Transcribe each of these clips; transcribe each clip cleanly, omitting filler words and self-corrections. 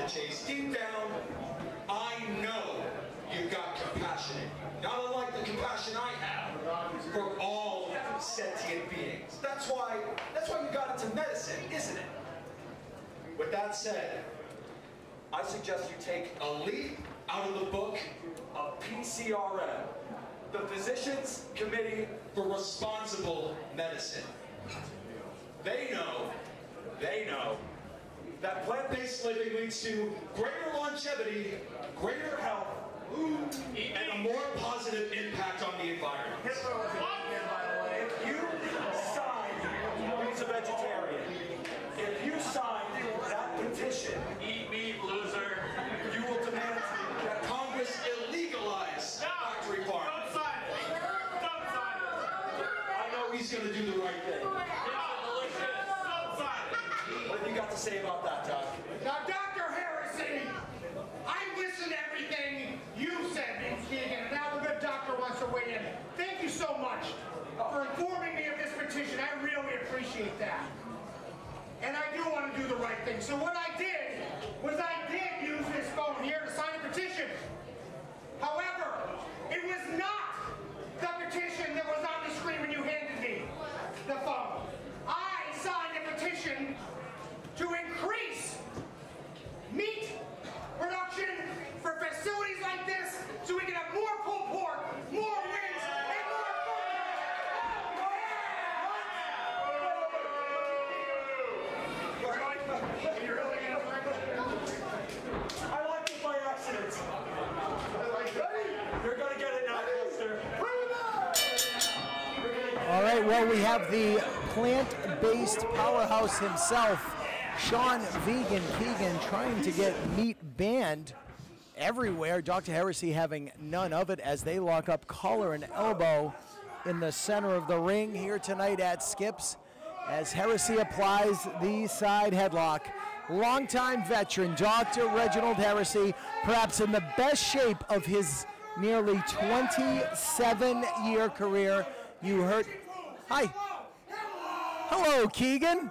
to chase. Deep down, I know you've got compassion. Not unlike the compassion I have for all sentient beings. That's why you got into medicine, isn't it? With that said, I suggest you take a leaf out of the book of PCRM, the Physicians Committee for Responsible Medicine. They know that plant-based living leads to greater longevity, greater health, and a more positive impact on the environment. Hitler was a vegan, by the way. If you sign, he's a vegetarian. If you sign that petition, eat meat, loser, you will demand that Congress illegalize factory farming. Don't sign it. Don't sign it. I know he's going to do the right thing. What have you got to say about that, Doc? Now, Dr. Heresy, I listened to everything you said, Keegan, and now the good doctor wants to weigh in. Thank you so much for informing me of this petition. I really appreciate that. And I do want to do the right thing. So what I did was I did use this phone here to sign a petition. However, it was not the petition that was on the screen when you handed me the phone. I signed a petition to increase meat production for facilities like this so we can have more pulled pork, more wings, and more I like it by accident. You're going to get it now, Mister. All right, well, we have the plant-based powerhouse himself, Sean Vegan Keegan, trying to get meat banned everywhere. Dr. Heresy having none of it as they lock up collar and elbow in the center of the ring here tonight at Skips as Heresy applies the side headlock. Longtime veteran Dr. Reginald Heresy, perhaps in the best shape of his nearly 27-year career. You heard, hi, hello Keegan.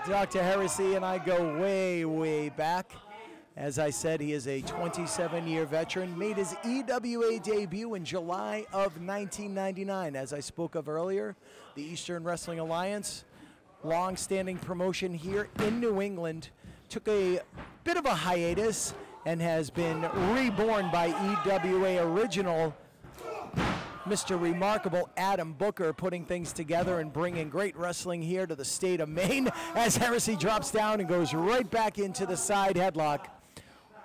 Dr. Heresy and I go way, way back. As I said, he is a 27-year veteran, made his EWA debut in July of 1999. As I spoke of earlier, the Eastern Wrestling Alliance, long-standing promotion here in New England, took a bit of a hiatus and has been reborn by EWA original Mr. Remarkable Adam Booker, putting things together and bringing great wrestling here to the state of Maine as Heresy drops down and goes right back into the side headlock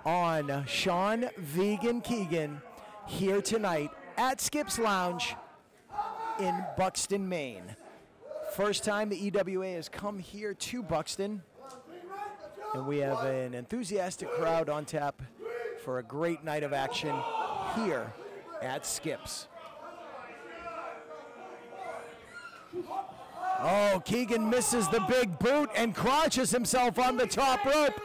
on Sean Vegan Keegan here tonight at Skip's Lounge in Buxton, Maine. First time the EWA has come here to Buxton, and we have an enthusiastic crowd on tap for a great night of action here at Skip's. Oh, Keegan misses the big boot and crotches himself on the top rope.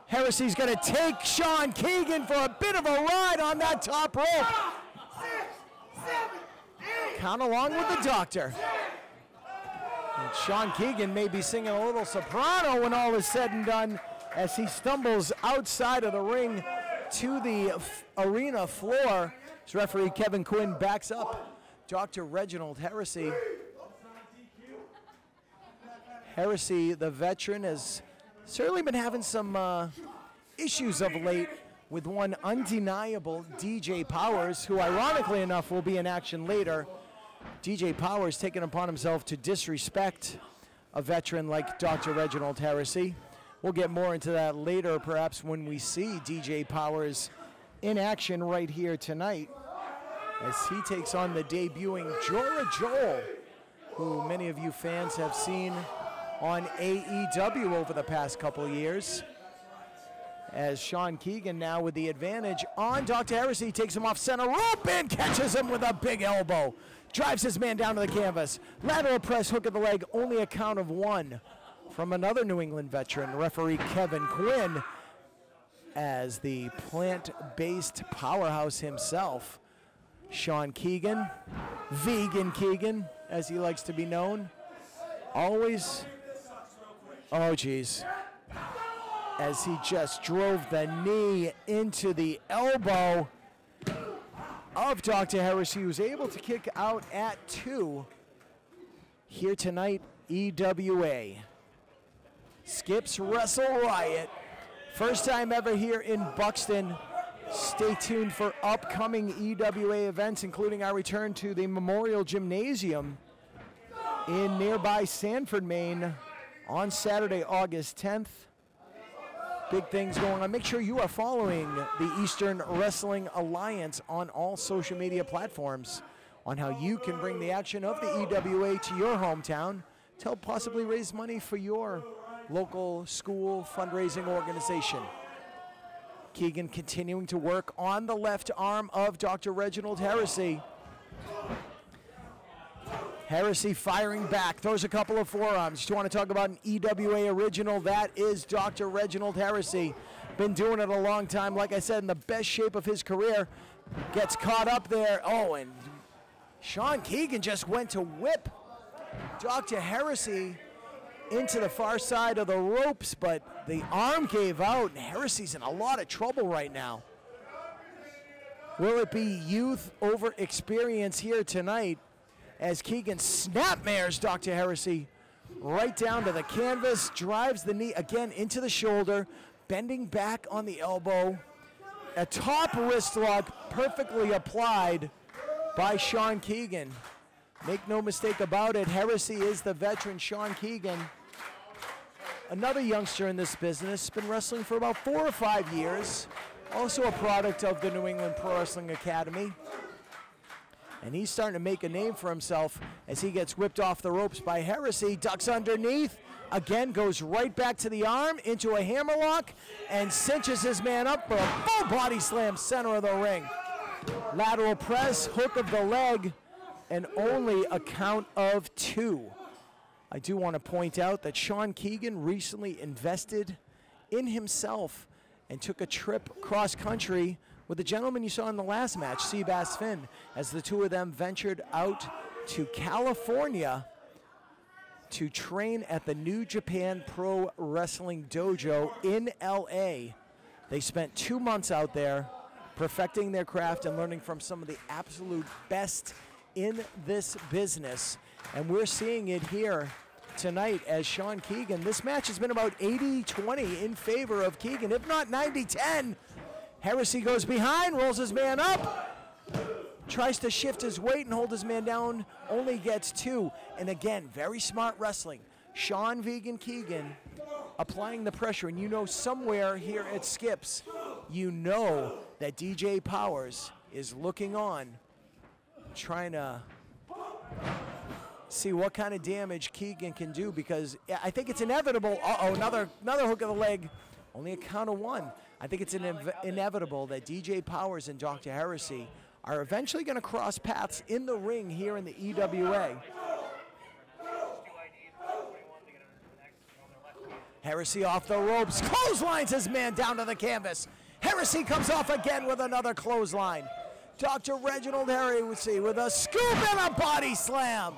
Heresy's going to take Sean Keegan for a bit of a ride on that top rope. 6, 7, 8. Count along with the doctor. And Sean Keegan may be singing a little soprano when all is said and done as he stumbles outside of the ring to the arena floor. As referee Kevin Quinn backs up Dr. Reginald Heresy. Heresy, the veteran, has certainly been having some issues of late with one undeniable DJ Powers, who ironically enough will be in action later. DJ Powers taking upon himself to disrespect a veteran like Dr. Reginald Heresy. We'll get more into that later, perhaps when we see DJ Powers in action right here tonight as he takes on the debuting Jora Joel, who many of you fans have seen on AEW over the past couple of years. As Sean Keegan now with the advantage on Dr. Heresy, takes him off center rope and catches him with a big elbow. Drives his man down to the canvas. Lateral press, hook of the leg, only a count of 1 from another New England veteran, referee Kevin Quinn, as the plant-based powerhouse himself, Sean Keegan, Vegan Keegan, as he likes to be known. Always, oh geez. as he just drove the knee into the elbow of Dr. Heresy, who was able to kick out at 2 here tonight. EWA skips Wrestle Riot. First time ever here in Buxton. Stay tuned for upcoming EWA events, including our return to the Memorial Gymnasium in nearby Sanford, Maine on Saturday, August 10th. Big things going on. Make sure you are following the Eastern Wrestling Alliance on all social media platforms on how you can bring the action of the EWA to your hometown to help possibly raise money for your local school fundraising organization. Keegan continuing to work on the left arm of Dr. Reginald Heresy. Heresy firing back, throws a couple of forearms. You want to talk about an EWA original? That is Dr. Reginald Heresy. Been doing it a long time. Like I said, in the best shape of his career. Gets caught up there. Oh, and Sean Keegan just went to whip Dr. Heresy into the far side of the ropes, but the arm gave out, and Heresy's in a lot of trouble right now. Will it be youth over experience here tonight as Keegan snapmares Dr. Heresy right down to the canvas, drives the knee again into the shoulder, bending back on the elbow. A top wrist lock perfectly applied by Sean Keegan. Make no mistake about it, Heresy is the veteran. Sean Keegan, another youngster in this business, been wrestling for about 4 or 5 years, also a product of the New England Pro Wrestling Academy. And he's starting to make a name for himself as he gets whipped off the ropes by Heresy, ducks underneath, again goes right back to the arm, into a hammerlock, and cinches his man up for a full body slam, center of the ring. Lateral press, hook of the leg, and only a count of 2. I do want to point out that Sean Keegan recently invested in himself and took a trip cross-country with the gentleman you saw in the last match, Seabass Finn, as the two of them ventured out to California to train at the New Japan Pro Wrestling Dojo in LA. They spent 2 months out there perfecting their craft and learning from some of the absolute best in this business. And we're seeing it here tonight as Sean Keegan. This match has been about 80-20 in favor of Keegan, if not 90-10. Heresy goes behind, rolls his man up, tries to shift his weight and hold his man down, only gets 2. And again, very smart wrestling. Sean Vegan Keegan applying the pressure, and you know somewhere here at Skips, you know that DJ Powers is looking on, trying to see what kind of damage Keegan can do, because I think it's inevitable. Uh-oh, another hook of the leg, only a count of 1. I think it's inevitable that DJ Powers and Dr. Heresy are eventually going to cross paths in the ring here in the EWA. Heresy off the ropes, clotheslines his man down to the canvas. Heresy comes off again with another clothesline. Dr. Reginald Heresy with a scoop and a body slam.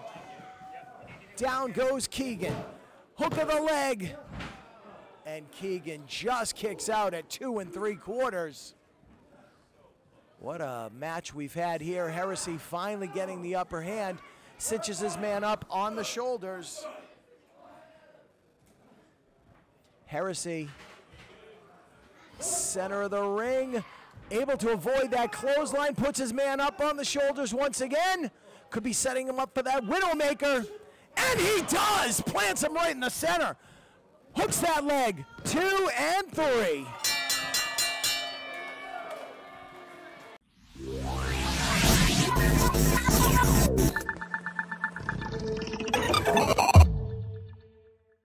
Down goes Keegan. Hook of the leg. And Keegan just kicks out at 2 3/4. What a match we've had here. Heresy finally getting the upper hand. Cinches his man up on the shoulders. Heresy, center of the ring, able to avoid that clothesline, puts his man up on the shoulders once again. Could be setting him up for that Widowmaker. And he does! Plants him right in the center. Hooks that leg. 2 3.